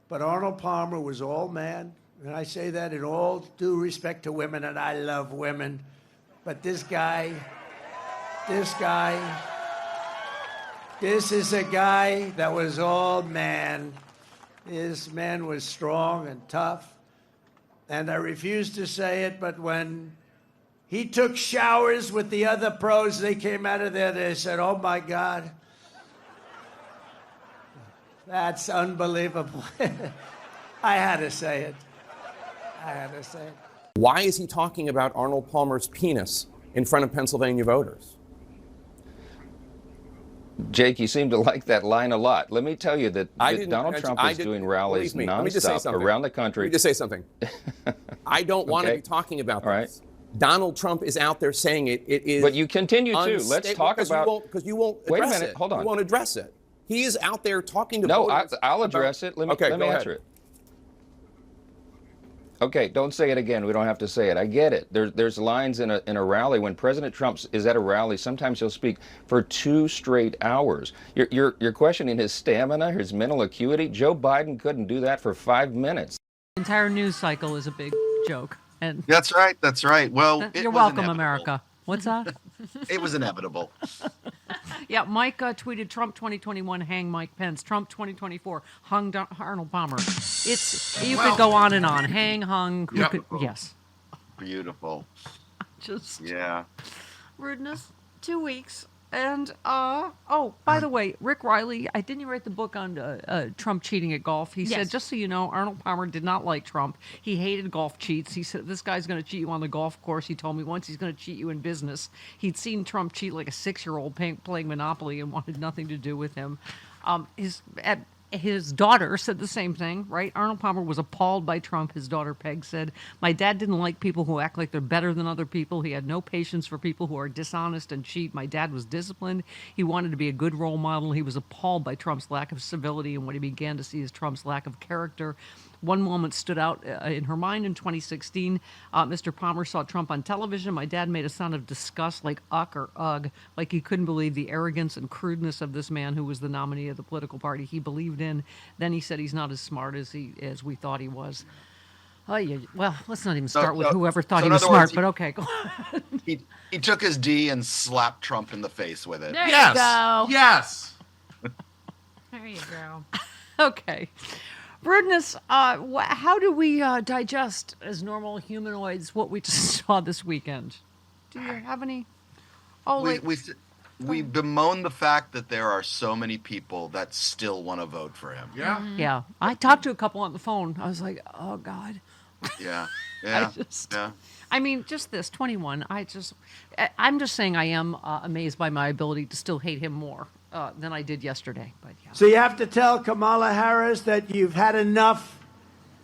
But Arnold Palmer was all man, and I say that in all due respect to women, and I love women. But this is a guy that was all man. This man was strong and tough. And I refuse to say it, but when he took showers with the other pros, they came out of there, they said, oh my God, that's unbelievable. I had to say it. Why is he talking about Arnold Palmer's penis in front of Pennsylvania voters? Jake, you seem to like that line a lot. Let me tell you that Donald Trump is doing rallies nonstop around the country. Let me just say something. I don't want to be talking about this. Right. Donald Trump is out there saying it. It is. But you continue to. Let's talk about. Because you won't address Wait a minute. it. Hold on. You won't address it. He is out there talking to. No, I'll address it. Let me answer it. Okay, don't say it again. We don't have to say it. I get it. There's lines in a rally. When President Trump is at a rally, sometimes he'll speak for 2 straight hours. You're questioning his stamina, his mental acuity. Joe Biden couldn't do that for 5 minutes. The entire news cycle is a big joke. And That's right. Well, you're welcome, America. What's that? It was inevitable. Yeah, Mike tweeted Trump 2021 hang Mike Pence. Trump 2024 hung Arnold Palmer. You could go on and on. Hang, hung. Yes. Beautiful. Just yeah. Rudeness. 2 weeks. And by the way, Rick Riley, didn't you write the book on Trump cheating at golf? He said, just so you know, Arnold Palmer did not like Trump. He hated golf cheats. He said, this guy's going to cheat you on the golf course. He told me once he's going to cheat you in business. He'd seen Trump cheat like a 6-year-old playing Monopoly and wanted nothing to do with him. His daughter said the same thing, right? Arnold Palmer was appalled by Trump. His daughter, Peg, said, my dad didn't like people who act like they're better than other people. He had no patience for people who are dishonest and cheat. My dad was disciplined. He wanted to be a good role model. He was appalled by Trump's lack of civility and what he began to see as Trump's lack of character. One moment stood out in her mind in 2016. Mr. Palmer saw Trump on television. My dad made a sound of disgust like uck or ugh, like he couldn't believe the arrogance and crudeness of this man who was the nominee of the political party he believed in. Then he said he's not as smart as we thought he was. Well, let's not even start with whoever thought he was smart, but okay, go on. He took his D and slapped Trump in the face with it. There you go. Yes. There you go. Okay. Rudeness, how do we digest as normal humanoids what we just saw this weekend? Do you have any? We bemoan the fact that there are so many people that still want to vote for him. Yeah. Mm-hmm. Yeah. I talked to a couple on the phone. I was like, oh, God. Yeah. I mean, just this, 21. I'm just saying I am amazed by my ability to still hate him more than I did yesterday. But yeah. So you have to tell Kamala Harris that you've had enough,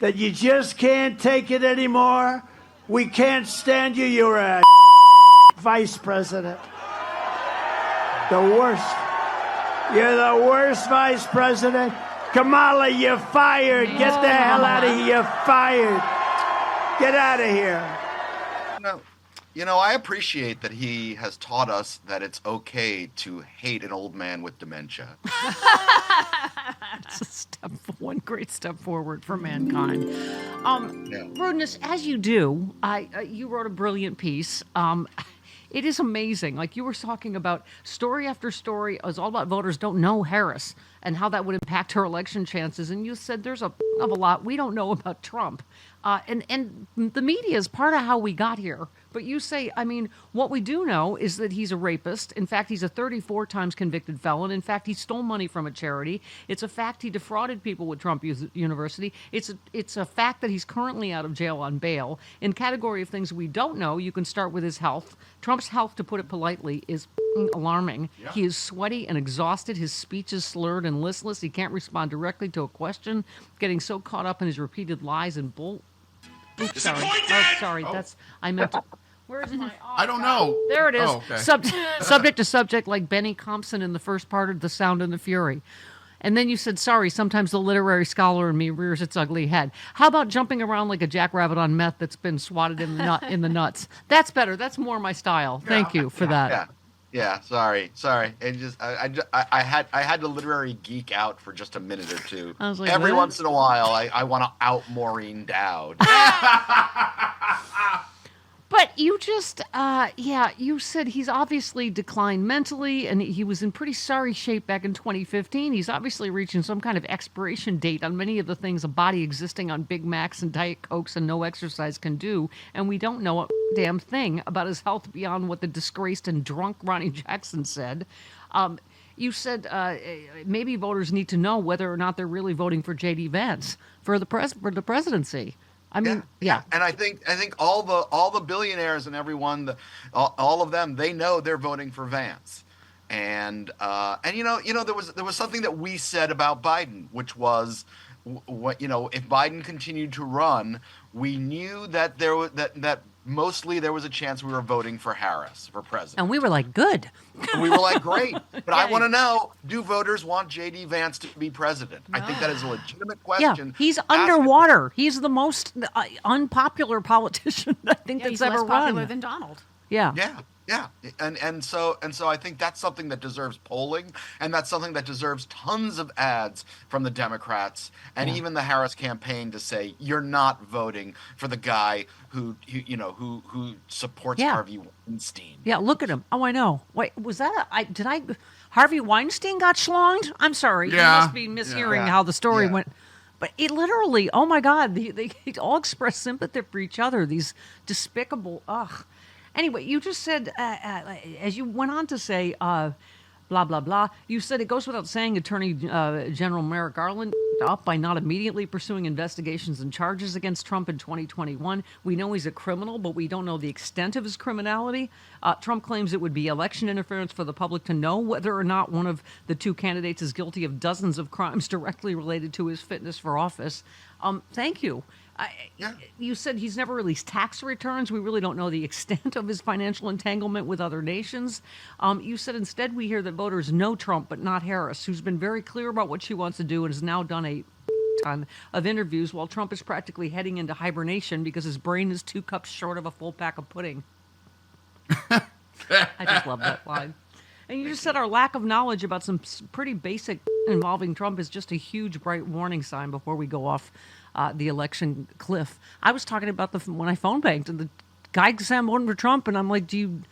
that you just can't take it anymore. We can't stand you. You're a vice president. The worst. You're the worst vice president. Kamala, you're fired. Get the hell out of here. You're fired. Get out of here. I appreciate that he has taught us that it's okay to hate an old man with dementia. It's one great step forward for mankind. Rudeness, as you do, you wrote a brilliant piece. It is amazing. Like you were talking about, story after story is all about voters don't know Harris and how that would impact her election chances. And you said there's a lot we don't know about Trump. And the media is part of how we got here. But you say, I mean, what we do know is that he's a rapist. In fact, he's a 34 times convicted felon. In fact, he stole money from a charity. It's a fact he defrauded people with Trump University. It's a fact that he's currently out of jail on bail. In category of things we don't know, you can start with his health. Trump's health, to put it politely, is alarming. Yeah. He is sweaty and exhausted. His speech is slurred and listless. He can't respond directly to a question, getting so caught up in his repeated lies and bull. Oops, sorry. Oh, sorry. I meant to. Where's my? Oh, I don't know. There it is. Oh, okay. Subject to subject, like Benny Compson in the first part of The Sound and the Fury. And then you said, sorry, sometimes the literary scholar in me rears its ugly head. How about jumping around like a jackrabbit on meth that's been swatted in the nuts? That's better. That's more my style. Thank you for that. Yeah, sorry. It just I had to literally geek out for just a minute or two. I was like, Every what? once in a while, I want to out Maureen Dowd. But you just, you said he's obviously declined mentally, and he was in pretty sorry shape back in 2015. He's obviously reaching some kind of expiration date on many of the things a body existing on Big Macs and Diet Cokes and no exercise can do, and we don't know a damn thing about his health beyond what the disgraced and drunk Ronnie Jackson said. You said maybe voters need to know whether or not they're really voting for JD Vance for the presidency. I mean, yeah. And I think all the billionaires and everyone, all of them, they know they're voting for Vance. And there was something that we said about Biden, which was, what if Biden continued to run, we knew that that mostly there was a chance we were voting for Harris for president. And we were like, good. And we were like, great. But I want to know, do voters want JD Vance to be president? I think that is a legitimate question. Yeah, he's underwater. He's the most unpopular politician I think that's he's ever less popular run. than Donald. Yeah. Yeah. And so I think that's something that deserves polling, and that's something that deserves tons of ads from the Democrats and even the Harris campaign to say, you're not voting for the guy who supports Harvey Weinstein. Yeah, look at him. Oh, I know. Wait, was that Harvey Weinstein got schlonged? I'm sorry. You must be mishearing how the story went. But it literally, oh my God, they all express sympathy for each other. These despicable, Anyway, you just said, as you went on to say, blah, blah, blah, you said it goes without saying Attorney General Merrick Garland up by not immediately pursuing investigations and charges against Trump in 2021. We know he's a criminal, but we don't know the extent of his criminality. Trump claims it would be election interference for the public to know whether or not one of the two candidates is guilty of dozens of crimes directly related to his fitness for office. Thank you. You said he's never released tax returns. We really don't know the extent of his financial entanglement with other nations. You said instead we hear that voters know Trump, but not Harris, who's been very clear about what she wants to do and has now done a ton of interviews while Trump is practically heading into hibernation because his brain is 2 cups short of a full pack of pudding. I just love that line. And you just said our lack of knowledge about some pretty basic involving Trump is just a huge, bright warning sign before we go off the election cliff. I was talking about when I phone banked, and the guy said I'm voting for Trump, and I'm like, do you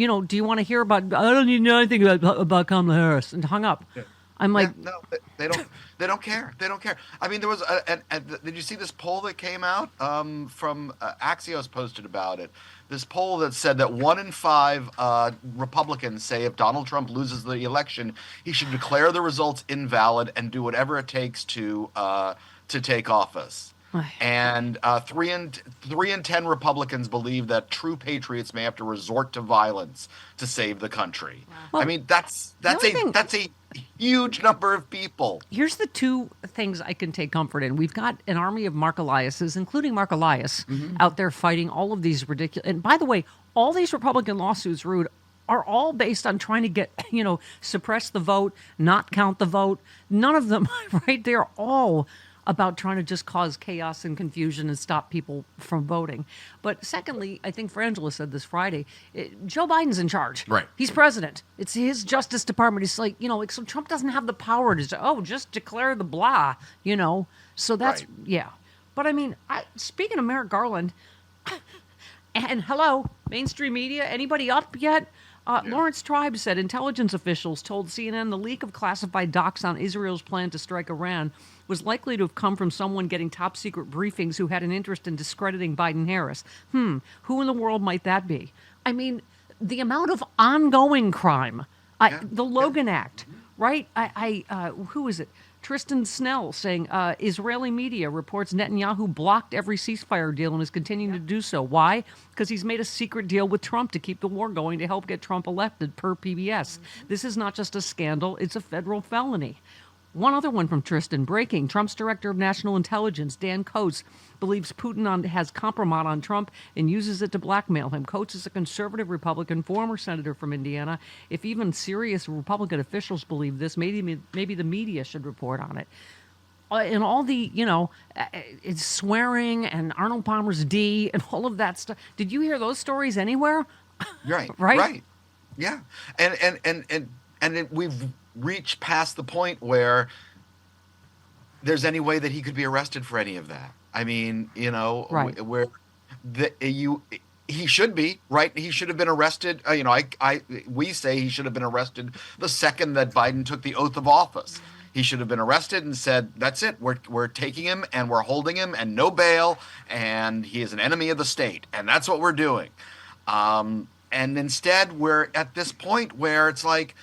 want to hear about? I don't need to know anything about Kamala Harris, and hung up. Yeah. I'm like, no, they don't care. They don't care. I mean, there was did you see this poll that came out from Axios posted about it? This poll that said that 1 in 5 Republicans say if Donald Trump loses the election, he should declare the results invalid and do whatever it takes to take office. And 3 in 10 Republicans believe that true patriots may have to resort to violence to save the country. Well, I mean, that's a huge number of people. Here's the 2 things I can take comfort in. We've got an army of Mark Eliases, including Mark Elias, out there fighting all of these ridiculous. And by the way, all these Republican lawsuits, Rude, are all based on trying to get, suppress the vote, not count the vote. None of them, right? They're all about trying to just cause chaos and confusion and stop people from voting. But secondly, I think Frangela said this Friday, Joe Biden's in charge. Right. He's president. It's his Justice Department. It's like, so Trump doesn't have the power to, just declare the blah, So that's, right. Yeah. But I mean, speaking of Merrick Garland, and hello, mainstream media, anybody up yet? Lawrence Tribe said intelligence officials told CNN the leak of classified docs on Israel's plan to strike Iran was likely to have come from someone getting top secret briefings who had an interest in discrediting Biden-Harris. Who in the world might that be? I mean, the amount of ongoing crime, the Logan Act, right? Who is it? Tristan Snell saying Israeli media reports Netanyahu blocked every ceasefire deal and is continuing to do so. Why? Because he's made a secret deal with Trump to keep the war going to help get Trump elected, per PBS. This is not just a scandal, it's a federal felony. One other one from Tristan, breaking. Trump's director of national intelligence, Dan Coates, believes Putin has compromise on Trump and uses it to blackmail him. Coates is a conservative Republican, former senator from Indiana. If even serious Republican officials believe this, maybe the media should report on it. And all the, it's swearing and Arnold Palmer's D and all of that stuff. Did you hear those stories anywhere? Right. Right? Right. Yeah, we've reached past the point where there's any way that he could be arrested for any of that. I mean, Right. where he should be, right. He should have been arrested. We say he should have been arrested the second that Biden took the oath of office. He should have been arrested and said, "That's it. We're taking him and we're holding him and no bail, and he is an enemy of the state, and that's what we're doing." And instead, we're at this point where it's like,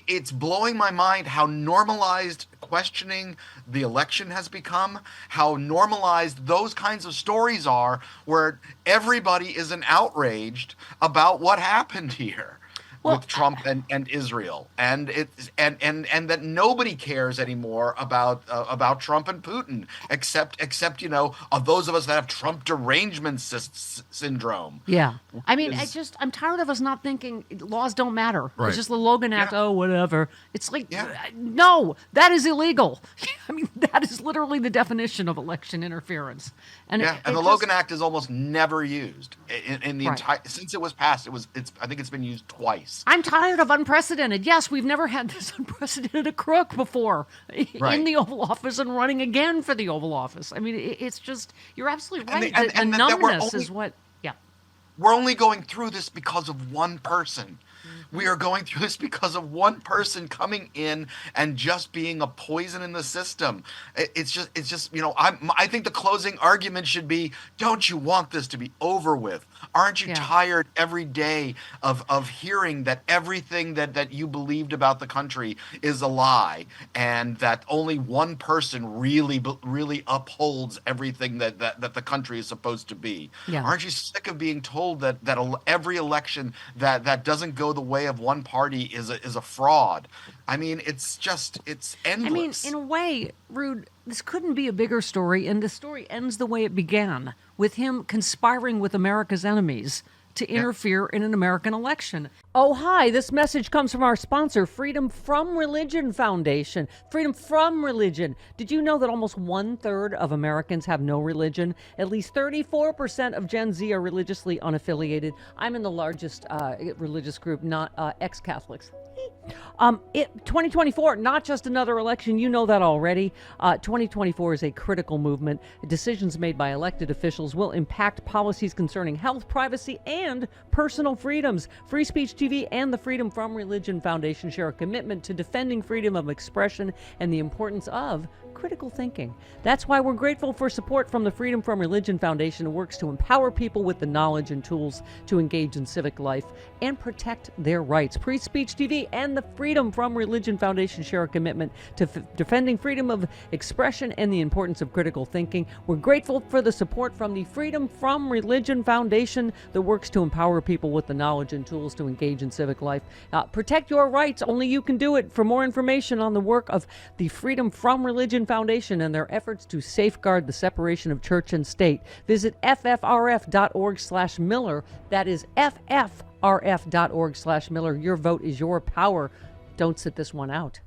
it's blowing my mind how normalized questioning the election has become, how normalized those kinds of stories are, where everybody is outraged about what happened here with Trump and Israel, and that nobody cares anymore about Trump and Putin, except those of us that have Trump derangement syndrome. Yeah. I mean, I'm tired of us not thinking laws don't matter. Right. It's just the Logan Act. Yeah. Oh, whatever. It's like, Yeah. no, that is illegal. I mean, that is literally the definition of election interference. And Yeah, and the Logan Act is almost never used in the Right. entire since it was passed. I think it's been used twice. I'm tired of unprecedented. Yes, we've never had this unprecedented crook before Right. in the Oval Office and running again for the Oval Office. I mean, it's just, you're absolutely And right. the- and- The and that we're numbness only- is what, yeah. We're only going through this because of one person. We are going through this because of one person coming in and just being a poison in the system. It's just I think the closing argument should be, don't you want this to be over with? Aren't you Yeah. tired every day of hearing that everything that you believed about the country is a lie, and that only one person really upholds everything that the country is supposed to be? Yeah. Aren't you sick of being told that every election that doesn't go the way of one party is a fraud? I mean, it's endless. I mean, in a way, Rude, this couldn't be a bigger story, and the story ends the way it began, with him conspiring with America's enemies to interfere in an American election. Oh, hi. This message comes from our sponsor, Freedom From Religion Foundation. Freedom From Religion. Did you know that almost 1/3 of Americans have no religion? At least 34% of Gen Z are religiously unaffiliated. I'm in the largest religious group, not ex-Catholics. 2024, not just another election. You know that already. 2024 is a critical movement. Decisions made by elected officials will impact policies concerning health, privacy, and personal freedoms. Free Speech TV and the Freedom From Religion Foundation share a commitment to defending freedom of expression and the importance of critical thinking. That's why we're grateful for support from the Freedom From Religion Foundation, who works to empower people with the knowledge and tools to engage in civic life and protect their rights. Free Speech TV and the Freedom From Religion Foundation share a commitment to defending freedom of expression and the importance of critical thinking. We're grateful for the support from the Freedom From Religion Foundation that works to empower people with the knowledge and tools to engage in civic life. Protect your rights. Only you can do it. For more information on the work of the Freedom From Religion Foundation and their efforts to safeguard the separation of church and state, visit ffrf.org/Miller. That is ffrf.org/Miller. Your vote is your power. Don't sit this one out.